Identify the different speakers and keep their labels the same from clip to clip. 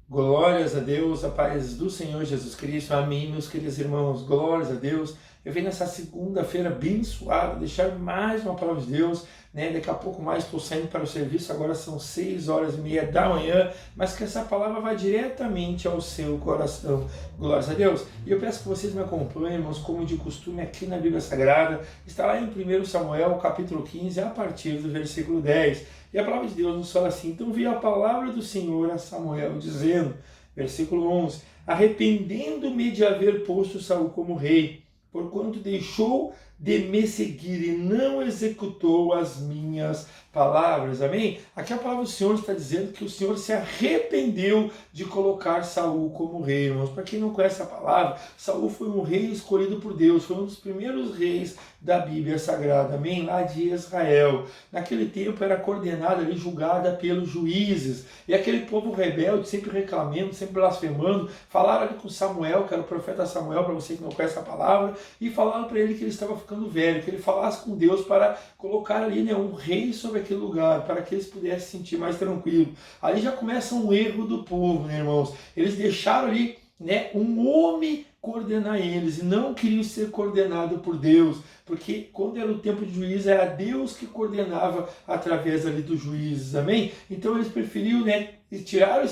Speaker 1: Glórias a Deus, a paz do Senhor Jesus Cristo. Amém, meus queridos irmãos. Glórias a Deus. Eu venho nessa segunda-feira abençoada, deixar mais uma palavra de Deus, né? Daqui a pouco mais estou saindo para o serviço, agora são 6h30 da manhã, mas que essa palavra vá diretamente ao seu coração. Glórias a Deus. E eu peço que vocês me acompanhem, irmãos, como de costume aqui na Bíblia Sagrada. Está lá em 1 Samuel, capítulo 15, a partir do versículo 10. E a palavra de Deus nos fala assim: então veio a palavra do Senhor a Samuel, dizendo, versículo 11, arrependendo-me de haver posto Saul como rei, porquanto deixou de me seguir e não executou as minhas palavras. Amém? Aqui a palavra do Senhor está dizendo que o Senhor se arrependeu de colocar Saul como rei, irmãos. Para quem não conhece a palavra, Saul foi um rei escolhido por Deus, foi um dos primeiros reis da Bíblia Sagrada, amém? Lá de Israel. Naquele tempo era coordenada ali, julgada pelos juízes. E aquele povo rebelde, sempre reclamando, sempre blasfemando, falaram ali com Samuel, que era o profeta Samuel, para você que não conhece a palavra, e falaram para ele que ele estava ficando velho, que ele falasse com Deus para colocar ali, né, um rei sobre aquele lugar, para que eles pudessem se sentir mais tranquilo. Ali já começa um erro do povo, né, irmãos? Eles deixaram ali, né, um homem coordenar eles e não queriam ser coordenado por Deus, porque quando era o tempo de juízo era Deus que coordenava através ali dos juízes, amém? Então eles preferiam, né, tiraram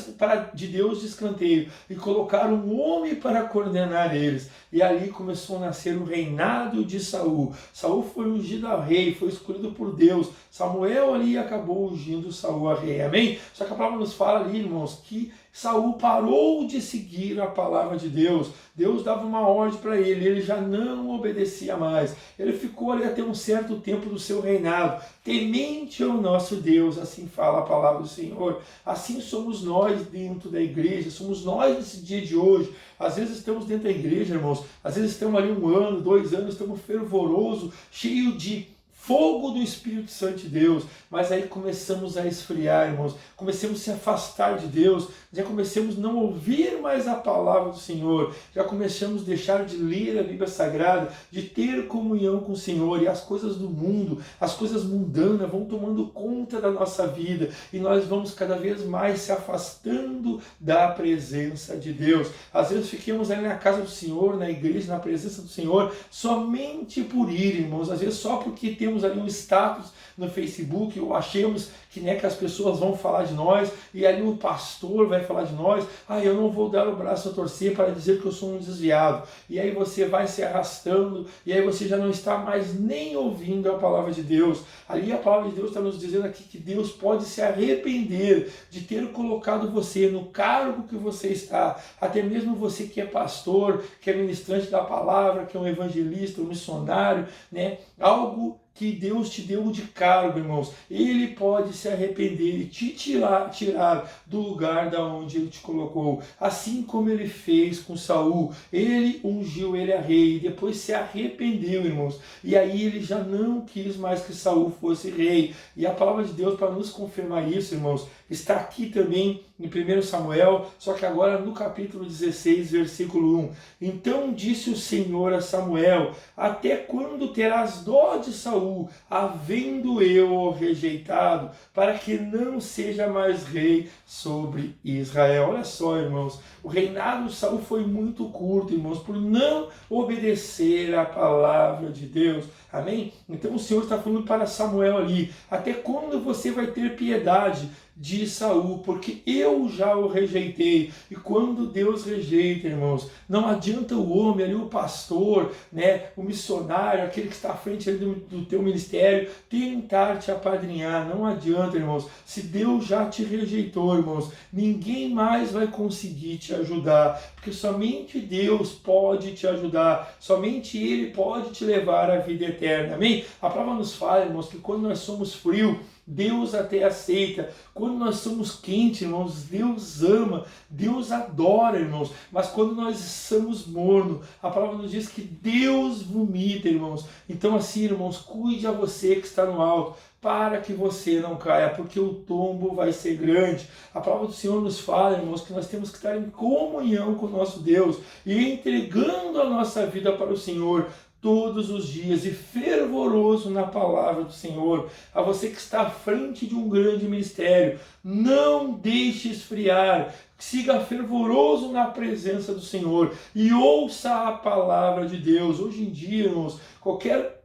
Speaker 1: de Deus de escanteio e colocaram um homem para coordenar eles. E ali começou a nascer o reinado de Saul. Saul foi ungido a rei, foi escolhido por Deus. Samuel ali acabou ungindo Saul a rei, amém? Só que a palavra nos fala ali, irmãos, que Saul parou de seguir a palavra de Deus. Deus dava uma ordem para ele, ele já não obedecia mais. Ele ficou ali até um certo tempo do seu reinado, temente ao nosso Deus, assim fala a palavra do Senhor. Assim somos nós dentro da igreja, somos nós nesse dia de hoje. Às vezes estamos dentro da igreja, irmãos, às vezes estamos ali 1 ano, 2 anos, estamos fervorosos, cheio de fogo do Espírito Santo de Deus, mas aí começamos a esfriar, irmãos, começamos a se afastar de Deus, já começamos a não ouvir mais a palavra do Senhor, já começamos a deixar de ler a Bíblia Sagrada, de ter comunhão com o Senhor, e as coisas do mundo, as coisas mundanas vão tomando conta da nossa vida, e nós vamos cada vez mais se afastando da presença de Deus. Às vezes ficamos ali na casa do Senhor, na igreja, na presença do Senhor, somente por ir, irmãos, às vezes só porque temos ali um status no Facebook, ou achamos que, né, que as pessoas vão falar de nós, e ali o pastor vai falar de nós, eu não vou dar o braço a torcer para dizer que eu sou um desviado, e aí você vai se arrastando, e aí você já não está mais nem ouvindo a palavra de Deus. Ali a palavra de Deus está nos dizendo aqui que Deus pode se arrepender de ter colocado você no cargo que você está, até mesmo você que é pastor, que é ministrante da palavra, que é um evangelista, um missionário, né, algo que Deus te deu de cargo, irmãos. Ele pode se arrepender e te tirar do lugar da onde ele te colocou. Assim como ele fez com Saul. Ele ungiu ele a rei e depois se arrependeu, irmãos. E aí ele já não quis mais que Saul fosse rei. E a palavra de Deus, para nos confirmar isso, irmãos, está aqui também em 1 Samuel, só que agora no capítulo 16, versículo 1. Então disse o Senhor a Samuel: até quando terás dó de Saul, havendo eu o rejeitado, para que não seja mais rei sobre Israel? Olha só, irmãos, o reinado de Saul foi muito curto, irmãos, por não obedecer a palavra de Deus. Amém? Então o Senhor está falando para Samuel ali: até quando você vai ter piedade de Saul, porque eu já o rejeitei. E quando Deus rejeita, irmãos, não adianta o homem ali, o pastor, né, o missionário, aquele que está à frente ali do teu ministério, tentar te apadrinhar. Não adianta, irmãos. Se Deus já te rejeitou, irmãos, ninguém mais vai conseguir te ajudar, porque somente Deus pode te ajudar, somente Ele pode te levar à vida eterna. Amém? A palavra nos fala, irmãos, que quando nós somos frios, Deus até aceita. Quando nós somos quentes, irmãos, Deus ama, Deus adora, irmãos. Mas quando nós somos mornos, a palavra nos diz que Deus vomita, irmãos. Então assim, irmãos, cuide a você que está no alto, para que você não caia, porque o tombo vai ser grande. A palavra do Senhor nos fala, irmãos, que nós temos que estar em comunhão com o nosso Deus e entregando a nossa vida para o Senhor, todos os dias e fervoroso na palavra do Senhor. A você que está à frente de um grande ministério, não deixe esfriar, siga fervoroso na presença do Senhor e ouça a palavra de Deus. Hoje em dia, irmãos, qualquer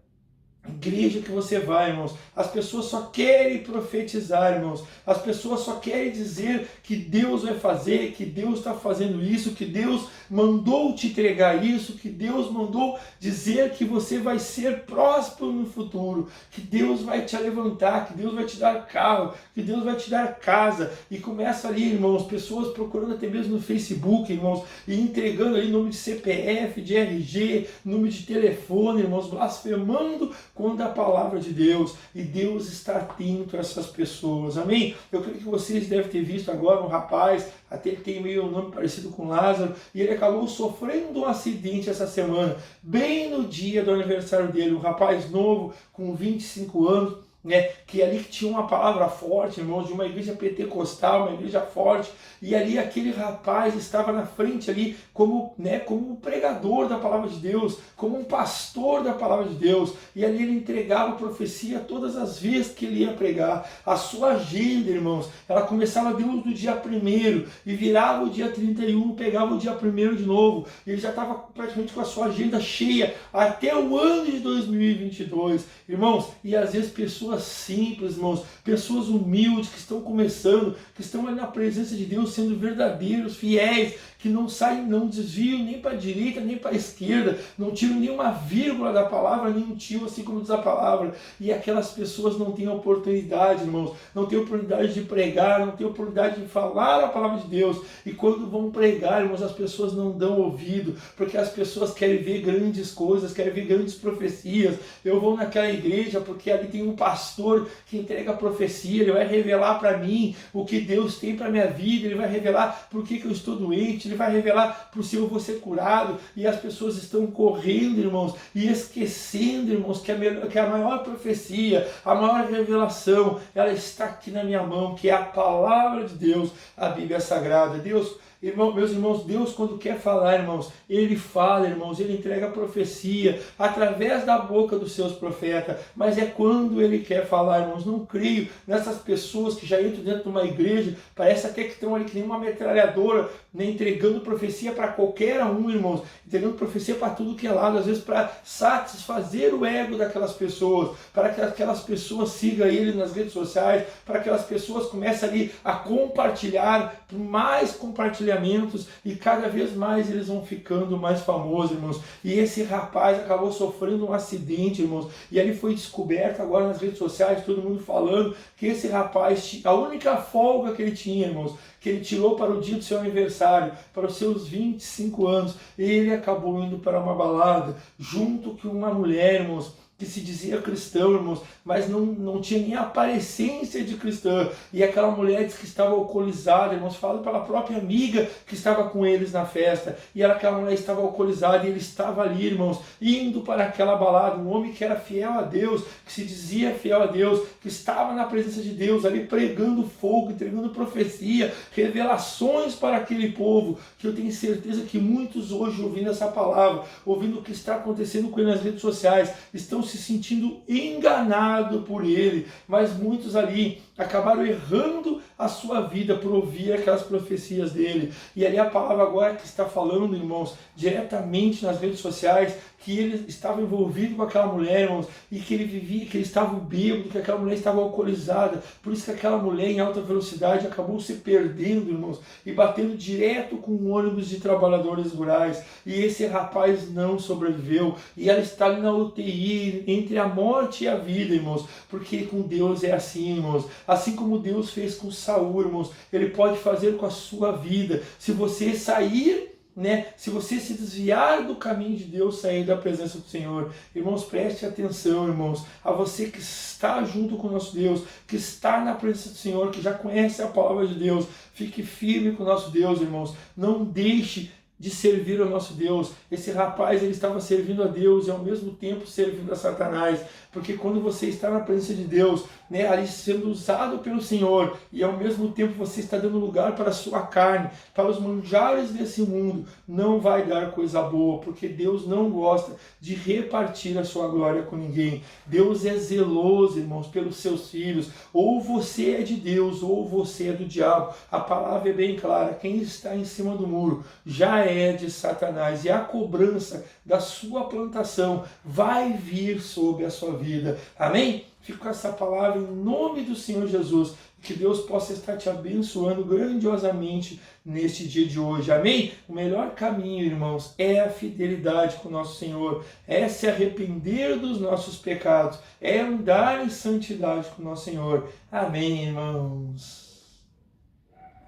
Speaker 1: igreja que você vai, irmãos, as pessoas só querem profetizar, irmãos, as pessoas só querem dizer que Deus vai fazer, que Deus está fazendo isso, que Deus mandou te entregar isso, que Deus mandou dizer que você vai ser próspero no futuro, que Deus vai te levantar, que Deus vai te dar carro, que Deus vai te dar casa, e começa ali, irmãos, pessoas procurando até mesmo no Facebook, irmãos, e entregando ali nome de CPF, de RG, número de telefone, irmãos, blasfemando contra a palavra de Deus, e Deus está atento a essas pessoas, amém? Eu creio que vocês devem ter visto agora um rapaz, até ele tem meio um nome parecido com Lázaro, e ele acabou sofrendo um acidente essa semana, bem no dia do aniversário dele, um rapaz novo, com 25 anos, né, que ali tinha uma palavra forte, irmãos, de uma igreja pentecostal, uma igreja forte, e ali aquele rapaz estava na frente ali como, né, como um pregador da palavra de Deus, como um pastor da palavra de Deus, e ali ele entregava profecia todas as vezes que ele ia pregar. A sua agenda, irmãos, ela começava Deus do dia 1º e virava o dia 31, pegava o dia 1º de novo, e ele já estava praticamente com a sua agenda cheia até o ano de 2022, irmãos, e às vezes pessoas simples, irmãos, pessoas humildes que estão começando, que estão ali na presença de Deus sendo verdadeiros, fiéis, que não saem, não desviam nem para a direita, nem para a esquerda, não tiram nenhuma vírgula da palavra, nem um tio, assim como diz a palavra, e aquelas pessoas não têm oportunidade, irmãos, não têm oportunidade de pregar, não têm oportunidade de falar a palavra de Deus, e quando vão pregar, irmãos, as pessoas não dão ouvido, porque as pessoas querem ver grandes coisas, querem ver grandes profecias. Eu vou naquela igreja porque ali tem um pastor que entrega a profecia, ele vai revelar para mim o que Deus tem para minha vida, ele vai revelar por que eu estou doente, ele vai revelar por se eu vou ser curado, e as pessoas estão correndo, irmãos, e esquecendo, irmãos, que a maior profecia, a maior revelação, ela está aqui na minha mão, que é a palavra de Deus, a Bíblia Sagrada. Deus, irmão, meus irmãos, Deus quando quer falar, irmãos, Ele fala, irmãos, Ele entrega a profecia através da boca dos seus profetas, mas é quando Ele quer falar, irmãos. Não creio nessas pessoas que já entram dentro de uma igreja, parece até que estão ali que nem uma metralhadora, né, entregando profecia para qualquer um, irmãos, entregando profecia para tudo que é lado, às vezes para satisfazer o ego daquelas pessoas, para que aquelas pessoas sigam Ele nas redes sociais, para que aquelas pessoas comecem ali a compartilhar, mais compartilhamentos, e cada vez mais eles vão ficando mais famosos, irmãos. E esse rapaz acabou sofrendo um acidente, irmãos, e ele foi descoberto agora nas redes sociais, todo mundo falando que esse rapaz, a única folga que ele tinha, irmãos, que ele tirou para o dia do seu aniversário, para os seus 25 anos, ele acabou indo para uma balada, junto com uma mulher, irmãos, que se dizia cristão, irmãos, mas não tinha nem a aparência de cristã, e aquela mulher disse que estava alcoolizada, irmãos, falando pela própria amiga que estava com eles na festa, e aquela mulher estava alcoolizada, e ele estava ali, irmãos, indo para aquela balada, um homem que era fiel a Deus, que se dizia fiel a Deus, que estava na presença de Deus, ali pregando fogo, entregando profecia, revelações para aquele povo, que eu tenho certeza que muitos hoje, ouvindo essa palavra, ouvindo o que está acontecendo com ele nas redes sociais, estão se sentindo enganado por ele, mas muitos ali acabaram errando a sua vida por ouvir aquelas profecias dele. E ali a palavra agora que está falando, irmãos, diretamente nas redes sociais, que ele estava envolvido com aquela mulher, irmãos, e que ele vivia, que ele estava bêbado, que aquela mulher estava alcoolizada, por isso que aquela mulher em alta velocidade acabou se perdendo, irmãos, e batendo direto com um ônibus de trabalhadores rurais, e esse rapaz não sobreviveu, e ela está ali na UTI, entre a morte e a vida, irmãos, porque com Deus é assim, irmãos, assim como Deus fez com Saul, irmãos, Ele pode fazer com a sua vida, se você sair, né? Se você se desviar do caminho de Deus, sair da presença do Senhor. Irmãos, preste atenção, irmãos, a você que está junto com o nosso Deus, que está na presença do Senhor, que já conhece a palavra de Deus, fique firme com o nosso Deus, irmãos, não deixe de servir ao nosso Deus. Esse rapaz, ele estava servindo a Deus e ao mesmo tempo servindo a Satanás, porque quando você está na presença de Deus, né, ali sendo usado pelo Senhor, e ao mesmo tempo você está dando lugar para a sua carne, para os manjares desse mundo, não vai dar coisa boa, porque Deus não gosta de repartir a sua glória com ninguém. Deus é zeloso, irmãos, pelos seus filhos. Ou você é de Deus, ou você é do diabo. A palavra é bem clara: quem está em cima do muro já é de Satanás, e a cobrança da sua plantação vai vir sobre a sua vida. Amém? Fico com essa palavra em nome do Senhor Jesus. Que Deus possa estar te abençoando grandiosamente neste dia de hoje. Amém? O melhor caminho, irmãos, é a fidelidade com o nosso Senhor. É se arrepender dos nossos pecados. É andar em santidade com o nosso Senhor. Amém, irmãos?